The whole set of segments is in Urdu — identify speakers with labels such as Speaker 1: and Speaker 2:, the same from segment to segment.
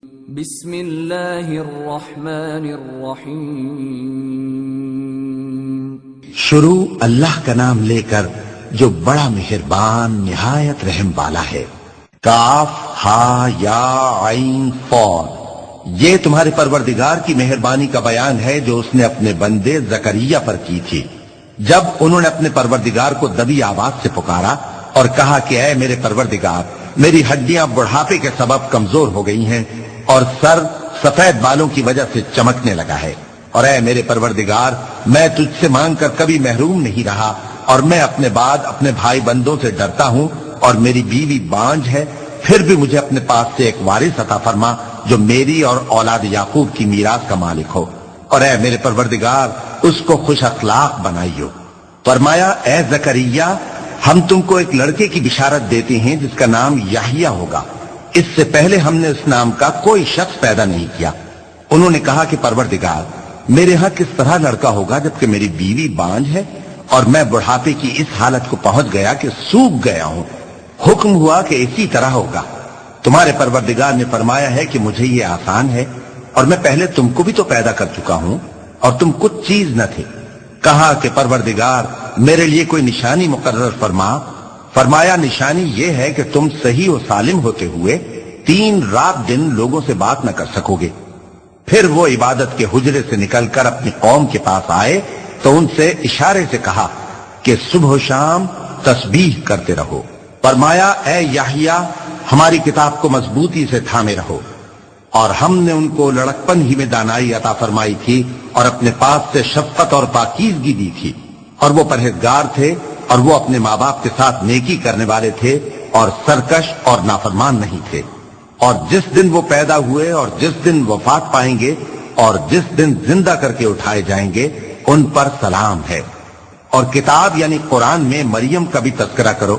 Speaker 1: بسم اللہ الرحمن الرحیم۔
Speaker 2: شروع اللہ کا نام لے کر جو بڑا مہربان نہایت رحم والا ہے۔ کاف ہا یا عین صاد، یہ تمہارے پروردگار کی مہربانی کا بیان ہے جو اس نے اپنے بندے زکریا پر کی تھی جب انہوں نے اپنے پروردگار کو دبی آواز سے پکارا اور کہا کہ اے میرے پروردگار، میری ہڈیاں بڑھاپے کے سبب کمزور ہو گئی ہیں اور سر سفید بالوں کی وجہ سے چمکنے لگا ہے، اور اے میرے پروردگار، میں تجھ سے مانگ کر کبھی محروم نہیں رہا، اور میں اپنے بعد اپنے بھائی بندوں سے ڈرتا ہوں، اور میری بیوی بانجھ ہے، پھر بھی مجھے اپنے پاس سے ایک وارث عطا فرما جو میری اور اولاد یعقوب کی میراث کا مالک ہو، اور اے میرے پروردگار، اس کو خوش اخلاق بنائیو۔ فرمایا اے زکریا، ہم تم کو ایک لڑکے کی بشارت دیتے ہیں جس کا نام یحییٰ ہوگا، اس سے پہلے ہم نے اس نام کا کوئی شخص پیدا نہیں کیا۔ انہوں نے کہا کہ پروردگار، میرے ہاں کس طرح لڑکا ہوگا جبکہ میری بیوی بانجھ ہے اور میں بڑھاپے کی اس حالت کو پہنچ گیا کہ سوکھ گیا ہوں؟ حکم ہوا کہ اسی طرح ہوگا۔ تمہارے پروردگار نے فرمایا ہے کہ مجھے یہ آسان ہے، اور میں پہلے تم کو بھی تو پیدا کر چکا ہوں اور تم کچھ چیز نہ تھے۔ کہا کہ پروردگار، میرے لیے کوئی نشانی مقرر فرما۔ فرمایا نشانی یہ ہے کہ تم صحیح و سالم ہوتے ہوئے 3 رات دن لوگوں سے بات نہ کر سکو گے۔ پھر وہ عبادت کے حجرے سے نکل کر اپنی قوم کے پاس آئے تو ان سے اشارے سے کہا کہ صبح و شام تسبیح کرتے رہو۔ فرمایا اے یحییٰ، ہماری کتاب کو مضبوطی سے تھامے رہو، اور ہم نے ان کو لڑکپن ہی میں دانائی عطا فرمائی تھی اور اپنے پاس سے شفقت اور پاکیزگی دی تھی، اور وہ پرہیزگار تھے اور وہ اپنے ماں باپ کے ساتھ نیکی کرنے والے تھے اور سرکش اور نافرمان نہیں تھے۔ اور جس دن وہ پیدا ہوئے اور جس دن وفات پائیں گے اور جس دن زندہ کر کے اٹھائے جائیں گے ان پر سلام ہے۔ اور کتاب یعنی قرآن میں مریم کا بھی تذکرہ کرو۔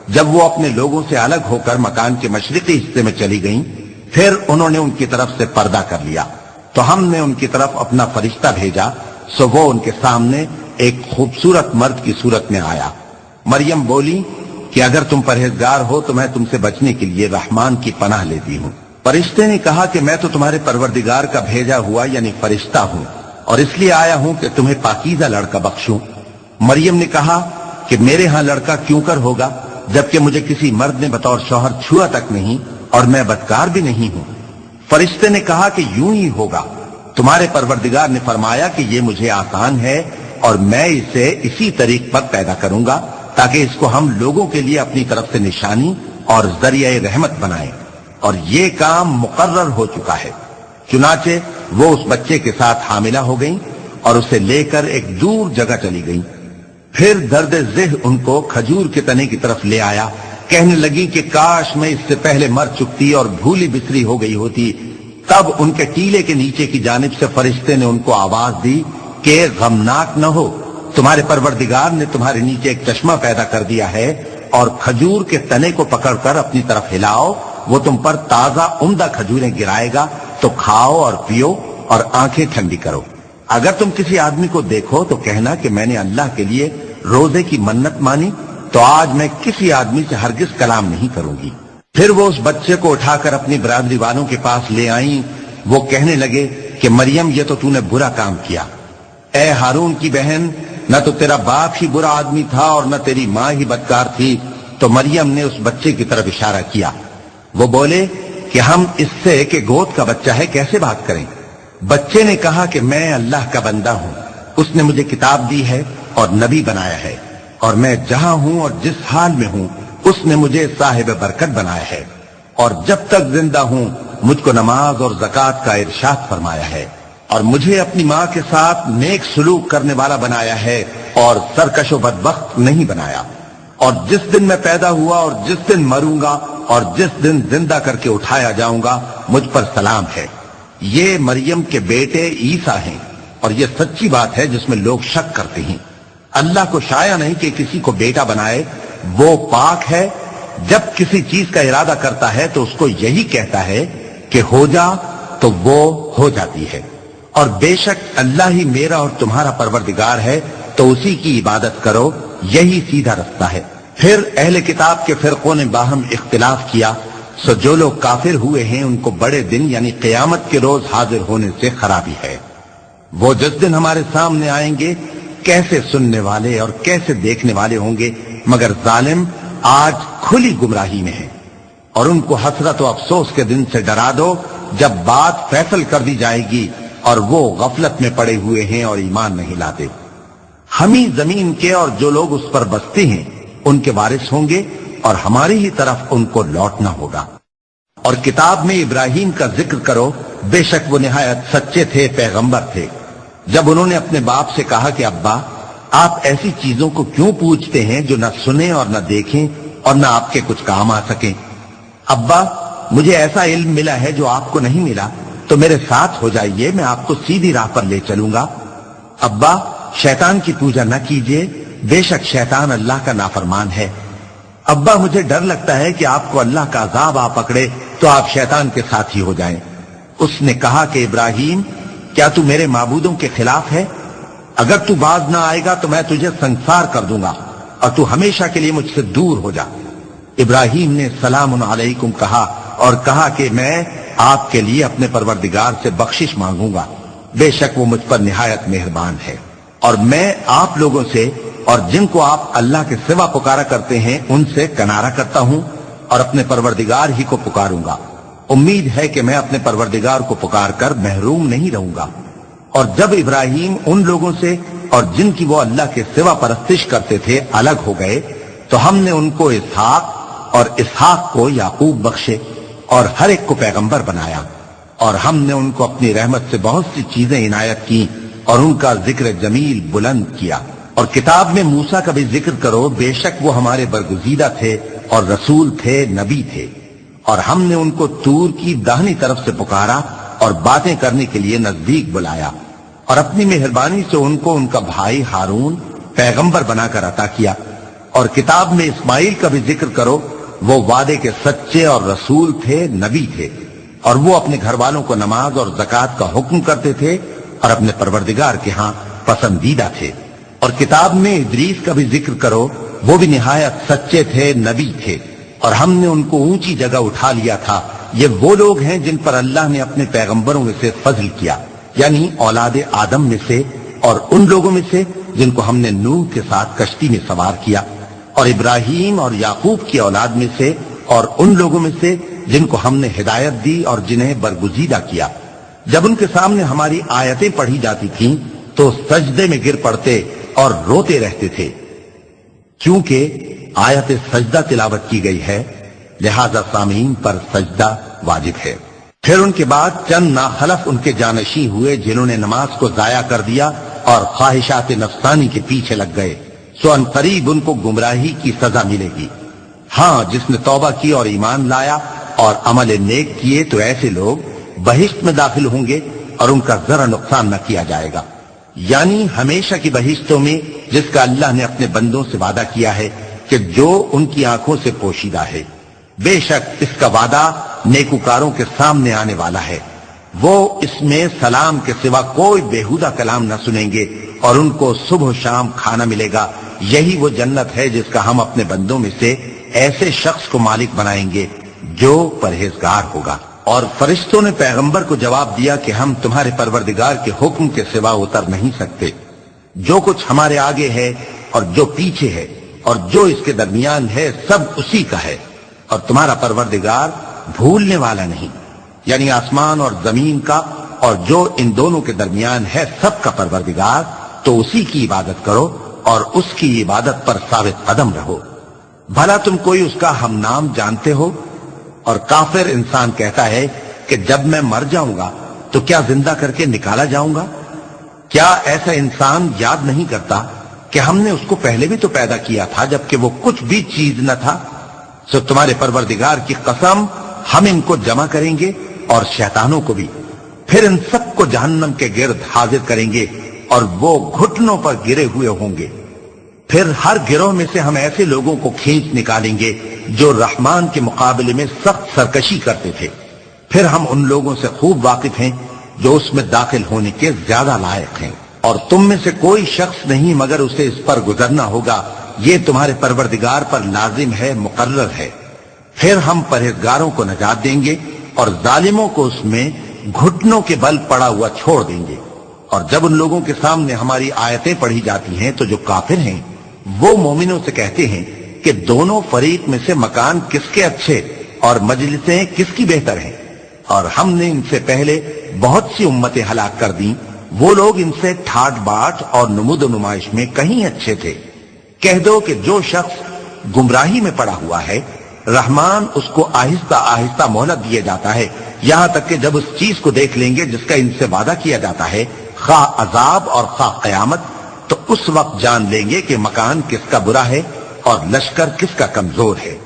Speaker 2: جب وہ اپنے لوگوں سے الگ ہو کر مکان کے مشرقی حصے میں چلی گئیں، پھر انہوں نے ان کی طرف سے پردہ کر لیا تو ہم نے ان کی طرف اپنا فرشتہ بھیجا، سو وہ ان کے سامنے ایک خوبصورت مرد کی صورت میں آیا۔ مریم بولی کہ اگر تم پرہیزگار ہو تو میں تم سے بچنے کے لیے رحمان کی پناہ لیتی ہوں۔ فرشتے نے کہا کہ میں تو تمہارے پروردگار کا بھیجا ہوا یعنی فرشتہ ہوں، اور اس لیے آیا ہوں کہ تمہیں پاکیزہ لڑکا بخشوں۔ مریم نے کہا کہ میرے ہاں لڑکا کیوں کر ہوگا جبکہ مجھے کسی مرد نے بطور شوہر چھوا تک نہیں اور میں بدکار بھی نہیں ہوں۔ فرشتے نے کہا کہ یوں ہی ہوگا۔ تمہارے پروردگار نے فرمایا کہ یہ مجھے آسان ہے اور میں اسے اسی طریق پر پیدا کروں گا تاکہ اس کو ہم لوگوں کے لیے اپنی طرف سے نشانی اور ذریعہ رحمت بنائیں، اور یہ کام مقرر ہو چکا ہے۔ چنانچہ وہ اس بچے کے ساتھ حاملہ ہو گئیں اور اسے لے کر ایک دور جگہ چلی گئیں۔ پھر درد ذہ ان کو کھجور کے تنے کی طرف لے آیا، کہنے لگی کہ کاش میں اس سے پہلے مر چکتی اور بھولی بسری ہو گئی ہوتی۔ تب ان کے ٹیلے کے نیچے کی جانب سے فرشتے نے ان کو آواز دی کہ غمناک نہ ہو، تمہارے پروردگار نے تمہارے نیچے ایک چشمہ پیدا کر دیا ہے، اور کھجور کے تنے کو پکڑ کر اپنی طرف ہلاؤ، وہ تم پر تازہ عمدہ کھجوریں گرائے گا، تو کھاؤ اور پیو اور آنکھیں ٹھنڈی کرو۔ اگر تم کسی آدمی کو دیکھو تو کہنا کہ میں نے اللہ کے لیے روزے کی منت مانی، تو آج میں کسی آدمی سے ہرگز کلام نہیں کروں گی۔ پھر وہ اس بچے کو اٹھا کر اپنی برادری والوں کے پاس لے آئیں۔ وہ کہنے لگے کہ مریم، یہ تو نے برا کام کیا۔ اے ہارون کی بہن، نہ تو تیرا باپ ہی برا آدمی تھا اور نہ تیری ماں ہی بدکار تھی۔ تو مریم نے اس بچے کی طرف اشارہ کیا۔ وہ بولے کہ ہم اس سے کہ گود کا بچہ ہے کیسے بات کریں؟ بچے نے کہا کہ میں اللہ کا بندہ ہوں، اس نے مجھے کتاب دی ہے اور نبی بنایا ہے، اور میں جہاں ہوں اور جس حال میں ہوں اس نے مجھے صاحب برکت بنایا ہے، اور جب تک زندہ ہوں مجھ کو نماز اور زکوٰۃ کا ارشاد فرمایا ہے، اور مجھے اپنی ماں کے ساتھ نیک سلوک کرنے والا بنایا ہے اور سرکش و بدبخت نہیں بنایا، اور جس دن میں پیدا ہوا اور جس دن مروں گا اور جس دن زندہ کر کے اٹھایا جاؤں گا مجھ پر سلام ہے۔ یہ مریم کے بیٹے عیسیٰ ہیں، اور یہ سچی بات ہے جس میں لوگ شک کرتے ہیں۔ اللہ کو شایع نہیں کہ کسی کو بیٹا بنائے، وہ پاک ہے۔ جب کسی چیز کا ارادہ کرتا ہے تو اس کو یہی کہتا ہے کہ ہو جا، تو وہ ہو جاتی ہے۔ اور بے شک اللہ ہی میرا اور تمہارا پروردگار ہے، تو اسی کی عبادت کرو، یہی سیدھا رستہ ہے۔ پھر اہل کتاب کے فرقوں نے باہم اختلاف کیا، سو جو لوگ کافر ہوئے ہیں ان کو بڑے دن یعنی قیامت کے روز حاضر ہونے سے خرابی ہے۔ وہ جس دن ہمارے سامنے آئیں گے کیسے سننے والے اور کیسے دیکھنے والے ہوں گے، مگر ظالم آج کھلی گمراہی میں ہیں۔ اور ان کو حسرت و افسوس کے دن سے ڈرا دو جب بات فیصل کر دی جائے گی اور وہ غفلت میں پڑے ہوئے ہیں اور ایمان نہیں لاتے۔ ہم ہی زمین کے اور جو لوگ اس پر بستے ہیں ان کے وارث ہوں گے اور ہماری ہی طرف ان کو لوٹنا ہوگا۔ اور کتاب میں ابراہیم کا ذکر کرو، بے شک وہ نہایت سچے تھے، پیغمبر تھے۔ جب انہوں نے اپنے باپ سے کہا کہ ابا آپ ایسی چیزوں کو کیوں پوچھتے ہیں جو نہ سنیں اور نہ دیکھیں اور نہ آپ کے کچھ کام آ سکیں؟ ابا مجھے ایسا علم ملا ہے جو آپ کو نہیں ملا، تو میرے ساتھ ہو جائیے، میں آپ کو سیدھی راہ پر لے چلوں گا۔ ابا شیطان کی پوجا نہ کیجیے، بے شک شیطان اللہ کا نافرمان ہے۔ ابا مجھے ڈر لگتا ہے کہ آپ کو اللہ کا عذاب آ پکڑے تو آپ شیطان کے ساتھ ہی ہو جائیں۔ اس نے کہا کہ ابراہیم کیا تو میرے معبودوں کے خلاف ہے؟ اگر تو باز نہ آئے گا تو میں تجھے سنسار کر دوں گا اور تو ہمیشہ کے لیے مجھ سے دور ہو جا۔ ابراہیم نے سلام علیکم کہا اور کہا کہ میں آپ کے لیے اپنے پروردگار سے بخشش مانگوں گا، بے شک وہ مجھ پر نہایت مہربان ہے۔ اور میں آپ لوگوں سے اور جن کو آپ اللہ کے سوا پکارا کرتے ہیں ان سے کنارہ کرتا ہوں اور اپنے پروردگار ہی کو پکاروں گا۔ امید ہے کہ میں اپنے پروردگار کو پکار کر محروم نہیں رہوں گا۔ اور جب ابراہیم ان لوگوں سے اور جن کی وہ اللہ کے سوا پرستش کرتے تھے الگ ہو گئے تو ہم نے ان کو اسحاق اور اسحاق کو یعقوب بخشے اور ہر ایک کو پیغمبر بنایا، اور ہم نے ان کو اپنی رحمت سے بہت سی چیزیں عنایت کی اور ان کا ذکر جمیل بلند کیا۔ اور کتاب میں موسیٰ کا بھی ذکر کرو، بے شک وہ ہمارے برگزیدہ تھے اور رسول تھے، نبی تھے، اور ہم نے ان کو طور کی داہنی طرف سے پکارا اور باتیں کرنے کے لیے نزدیک بلایا، اور اپنی مہربانی سے ان کو ان کا بھائی ہارون پیغمبر بنا کر عطا کیا۔ اور کتاب میں اسماعیل کا بھی ذکر کرو، وہ وعدے کے سچے اور رسول تھے، نبی تھے، اور وہ اپنے گھر والوں کو نماز اور زکوٰۃ کا حکم کرتے تھے اور اپنے پروردگار کے ہاں پسندیدہ تھے۔ اور کتاب میں ادریس کا بھی ذکر کرو، وہ بھی نہایت سچے تھے، نبی تھے، اور ہم نے ان کو اونچی جگہ اٹھا لیا تھا۔ یہ وہ لوگ ہیں جن پر اللہ نے اپنے پیغمبروں میں سے فضل کیا، یعنی اولاد آدم میں سے، اور ان لوگوں میں سے جن کو ہم نے نوح کے ساتھ کشتی میں سوار کیا، اور ابراہیم اور یعقوب کی اولاد میں سے، اور ان لوگوں میں سے جن کو ہم نے ہدایت دی اور جنہیں برگزیدہ کیا۔ جب ان کے سامنے ہماری آیتیں پڑھی جاتی تھیں تو سجدے میں گر پڑتے اور روتے رہتے تھے، کیونکہ آیت سجدہ تلاوت کی گئی ہے، لہذا سامعین پر سجدہ واجب ہے۔ پھر ان کے بعد چند ناخلف ان کے جانشی ہوئے جنہوں نے نماز کو ضائع کر دیا اور خواہشات نفسانی کے پیچھے لگ گئے، سو ان قریب ان کو گمراہی کی سزا ملے گی۔ ہاں جس نے توبہ کی اور ایمان لایا اور عمل نیک کیے تو ایسے لوگ بہشت میں داخل ہوں گے اور ان کا ذرا نقصان نہ کیا جائے گا، یعنی ہمیشہ کی بہشتوں میں جس کا اللہ نے اپنے بندوں سے وعدہ کیا ہے کہ جو ان کی آنکھوں سے پوشیدہ ہے۔ بے شک اس کا وعدہ نیکوکاروں کے سامنے آنے والا ہے، وہ اس میں سلام کے سوا کوئی بیہودہ کلام نہ سنیں گے اور ان کو صبح و شام کھانا ملے گا۔ یہی وہ جنت ہے جس کا ہم اپنے بندوں میں سے ایسے شخص کو مالک بنائیں گے جو پرہیزگار ہوگا۔ اور فرشتوں نے پیغمبر کو جواب دیا کہ ہم تمہارے پروردگار کے حکم کے سوا اتر نہیں سکتے، جو کچھ ہمارے آگے ہے اور جو پیچھے ہے اور جو اس کے درمیان ہے سب اسی کا ہے، اور تمہارا پروردگار بھولنے والا نہیں، یعنی آسمان اور زمین کا اور جو ان دونوں کے درمیان ہے سب کا پروردگار، تو اسی کی عبادت کرو اور اس کی عبادت پر ثابت قدم رہو۔ بھلا تم کوئی اس کا ہم نام جانتے ہو؟ اور کافر انسان کہتا ہے کہ جب میں مر جاؤں گا تو کیا زندہ کر کے نکالا جاؤں گا؟ کیا ایسا انسان یاد نہیں کرتا کہ ہم نے اس کو پہلے بھی تو پیدا کیا تھا جبکہ وہ کچھ بھی چیز نہ تھا؟ سو تمہارے پروردگار کی قسم ہم ان کو جمع کریں گے اور شیطانوں کو بھی، پھر ان سب کو جہنم کے گرد حاضر کریں گے اور وہ گھٹنوں پر گرے ہوئے ہوں گے۔ پھر ہر گروہ میں سے ہم ایسے لوگوں کو کھینچ نکالیں گے جو رحمان کے مقابلے میں سخت سرکشی کرتے تھے، پھر ہم ان لوگوں سے خوب واقف ہیں جو اس میں داخل ہونے کے زیادہ لائق ہیں، اور تم میں سے کوئی شخص نہیں مگر اسے اس پر گزرنا ہوگا، یہ تمہارے پروردگار پر لازم ہے، مقرر ہے۔ پھر ہم پرہیزگاروں کو نجات دیں گے اور ظالموں کو اس میں گھٹنوں کے بل پڑا ہوا چھوڑ دیں گے۔ اور جب ان لوگوں کے سامنے ہماری آیتیں پڑھی جاتی ہیں تو جو کافر ہیں وہ مومنوں سے کہتے ہیں کہ دونوں فریق میں سے مکان کس کے اچھے اور مجلسیں کس کی بہتر ہیں، اور ہم نے ان سے پہلے بہت سی امتیں ہلاک کر دیں، وہ لوگ ان سے ٹھاٹ باٹ اور نمود و نمائش میں کہیں اچھے تھے۔ کہہ دو کہ جو شخص گمراہی میں پڑا ہوا ہے رحمان اس کو آہستہ آہستہ مہلت دیے جاتا ہے، یہاں تک کہ جب اس چیز کو دیکھ لیں گے جس کا ان سے وعدہ کیا جاتا ہے، خواہ عذاب اور خواہ قیامت، تو اس وقت جان لیں گے کہ مکان کس کا برا ہے اور لشکر کس کا کمزور ہے۔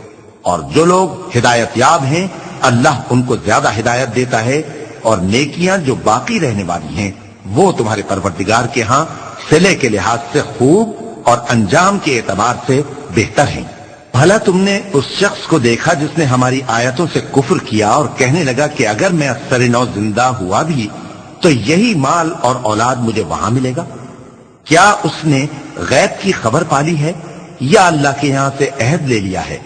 Speaker 2: اور جو لوگ ہدایت یاب ہیں اللہ ان کو زیادہ ہدایت دیتا ہے، اور نیکیاں جو باقی رہنے والی ہیں وہ تمہارے پروردگار کے ہاں صلے کے لحاظ سے خوب اور انجام کے اعتبار سے بہتر ہیں۔ بھلا تم نے اس شخص کو دیکھا جس نے ہماری آیتوں سے کفر کیا اور کہنے لگا کہ اگر میں اثر نو زندہ ہوا بھی تو یہی مال اور اولاد مجھے وہاں ملے گا؟ کیا اس نے غیب کی خبر پالی ہے یا اللہ کے یہاں سے عہد لے لیا ہے؟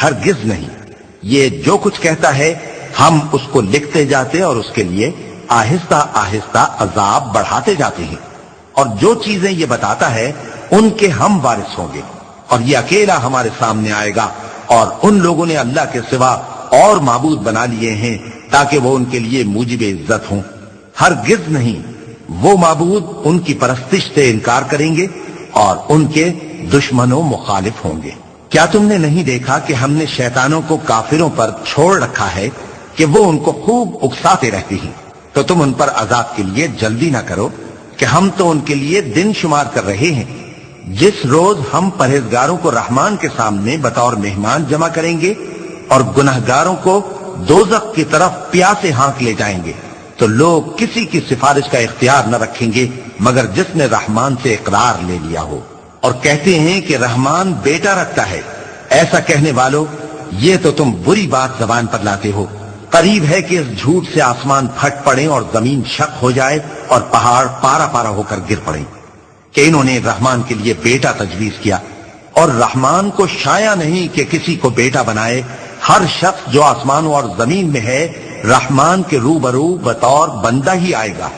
Speaker 2: ہرگز نہیں، یہ جو کچھ کہتا ہے ہم اس کو لکھتے جاتے اور اس کے لیے آہستہ آہستہ عذاب بڑھاتے جاتے ہیں، اور جو چیزیں یہ بتاتا ہے ان کے ہم وارث ہوں گے، اور یہ اکیلا ہمارے سامنے آئے گا۔ اور ان لوگوں نے اللہ کے سوا اور معبود بنا لیے ہیں تاکہ وہ ان کے لیے موجب عزت ہوں، ہرگز نہیں، وہ معبود ان کی پرستش سے انکار کریں گے اور ان کے دشمنوں مخالف ہوں گے۔ کیا تم نے نہیں دیکھا کہ ہم نے شیطانوں کو کافروں پر چھوڑ رکھا ہے کہ وہ ان کو خوب اکساتے رہتے ہیں؟ تو تم ان پر عذاب کے لیے جلدی نہ کرو کہ ہم تو ان کے لیے دن شمار کر رہے ہیں، جس روز ہم پرہیزگاروں کو رحمان کے سامنے بطور مہمان جمع کریں گے اور گنہگاروں کو دوزخ کی طرف پیاسے ہانک لے جائیں گے، تو لوگ کسی کی سفارش کا اختیار نہ رکھیں گے مگر جس نے رحمان سے اقرار لے لیا ہو، اور کہتے ہیں کہ رحمان بیٹا رکھتا ہے۔ ایسا کہنے والوں، یہ تو تم بری بات زبان پر لاتے ہو۔ قریب ہے کہ اس جھوٹ سے آسمان پھٹ پڑے اور زمین شق ہو جائے اور پہاڑ پارا پارا ہو کر گر پڑے کہ انہوں نے رحمان کے لیے بیٹا تجویز کیا، اور رحمان کو شایع نہیں کہ کسی کو بیٹا بنائے۔ ہر شخص جو آسمانوں اور زمین میں ہے رحمان کے روبرو بطور بندہ ہی آئے گا۔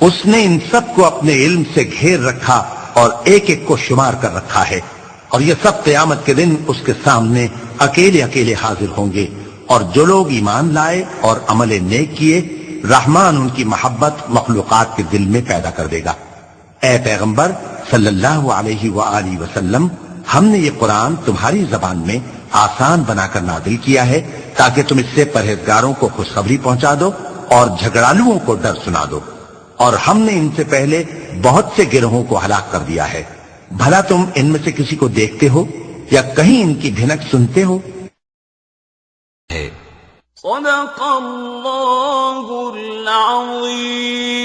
Speaker 2: اس نے ان سب کو اپنے علم سے گھیر رکھا اور ایک ایک کو شمار کر رکھا ہے، اور یہ سب قیامت کے دن اس کے سامنے اکیلے اکیلے حاضر ہوں گے۔ اور جو لوگ ایمان لائے اور عمل نیک کیے رحمان ان کی محبت مخلوقات کے دل میں پیدا کر دے گا۔ اے پیغمبر صلی اللہ علیہ وآلہ وسلم، ہم نے یہ قرآن تمہاری زبان میں آسان بنا کر نازل کیا ہے تاکہ تم اس سے پرہیزگاروں کو خوشخبری پہنچا دو اور جھگڑالوؤں کو ڈر سنا دو، اور ہم نے ان سے پہلے بہت سے گروہوں کو ہلاک کر دیا ہے۔ بھلا تم ان میں سے کسی کو دیکھتے ہو یا کہیں ان کی بھنک سنتے ہو؟
Speaker 3: صدق اللہ العظیم۔